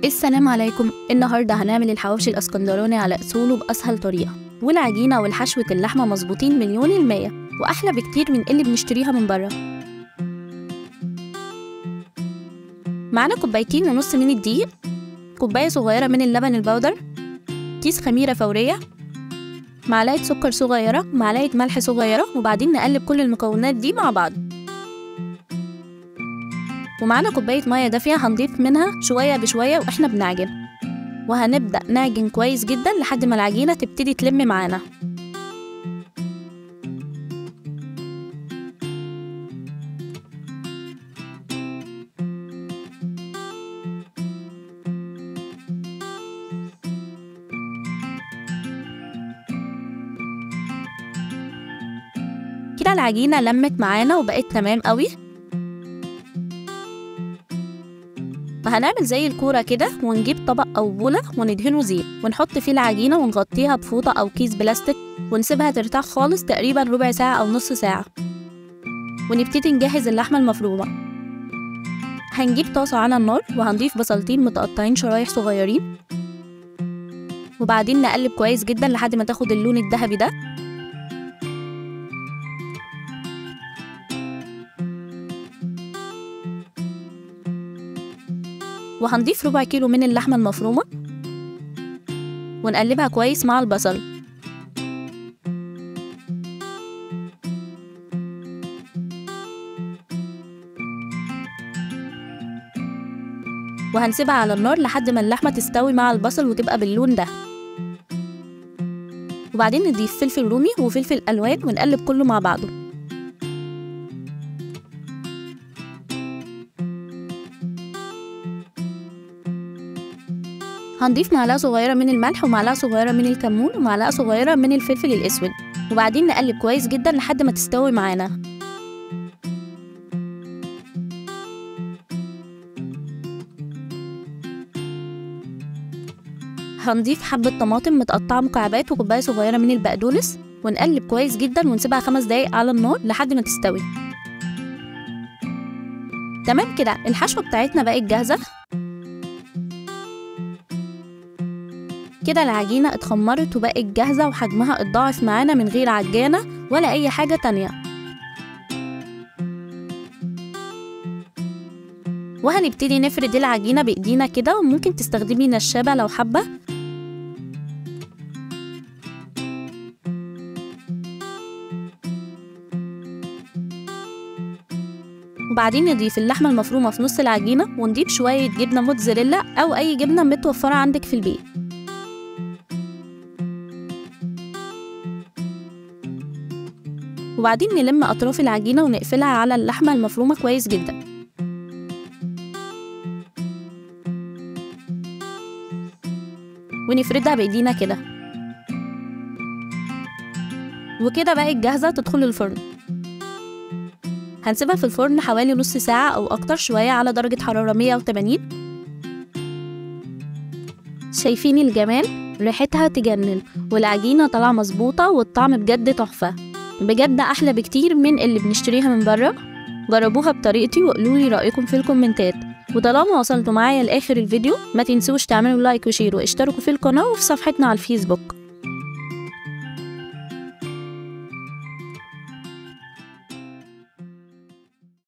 السلام عليكم. النهارده هنعمل الحواوشي الاسكندراني على اصوله باسهل طريقه، والعجينه والحشوه اللحمه مظبوطين مليون المية، واحلى بكتير من اللي بنشتريها من بره. معانا كوبايتين ونص من الدقيق، كوبايه صغيره من اللبن البودر، كيس خميره فوريه، معلقه سكر صغيره، معلقه ملح صغيره، وبعدين نقلب كل المكونات دي مع بعض. ومعانا كوبايه ميه دافيه هنضيف منها شويه بشويه واحنا بنعجن، وهنبدأ نعجن كويس جدا لحد ما العجينة تبتدي تلم معانا. كده العجينة لمت معانا وبقت تمام قوي. فهنعمل زي الكورة كده، ونجيب طبق أو بولة وندهنه زيت، ونحط فيه العجينة ونغطيها بفوطة أو كيس بلاستيك، ونسيبها ترتاح خالص تقريبا ربع ساعة أو نص ساعة. ونبتدي نجهز اللحمة المفرومة. هنجيب طاسة على النار وهنضيف بصلتين متقطعين شرايح صغيرين، وبعدين نقلب كويس جدا لحد ما تاخد اللون الذهبي ده. وهنضيف ربع كيلو من اللحمة المفرومة ونقلبها كويس مع البصل. وهنسيبها على النار لحد ما اللحمة تستوي مع البصل وتبقى باللون ده. وبعدين نضيف فلفل رومي وفلفل ألوان ونقلب كله مع بعضه. هنضيف معلقة صغيرة من الملح ومعلقة صغيرة من الكمون ومعلقة صغيرة من الفلفل الأسود، وبعدين نقلب كويس جدا لحد ما تستوي معانا. هنضيف حبة طماطم متقطعة مكعبات وكوباية صغيرة من البقدونس، ونقلب كويس جدا ونسيبها 5 دقايق على النار لحد ما تستوي. تمام كده، الحشوة بتاعتنا بقت جاهزة. كده العجينة اتخمرت وبقت جاهزة وحجمها اتضاعف معانا من غير عجانة ولا أي حاجة تانية. وهنبتدي نفرد العجينة بإيدينا كده، وممكن تستخدمي نشابة لو حابة. وبعدين نضيف اللحمة المفرومة في نص العجينة، ونضيف شوية جبنة موتزاريلا أو أي جبنة متوفرة عندك في البيت. وبعدين نلم أطراف العجينة ونقفلها على اللحمة المفرومة كويس جدا. ونفردها بإيدينا كده. وكده بقت جاهزة تدخل الفرن. هنسيبها في الفرن حوالي نص ساعة أو أكتر شوية على درجة حرارة 180. شايفين الجمال؟ ريحتها تجنن، والعجينة طالعة مظبوطة، والطعم بجد تحفة، بجد أحلى بكتير من اللي بنشتريها من بره. جربوها بطريقتي وقولولي رأيكم في الكومنتات. وطالما وصلتوا معايا لآخر الفيديو، ما تنسوش تعملوا لايك وشير واشتركوا في القناة وفي صفحتنا على الفيسبوك.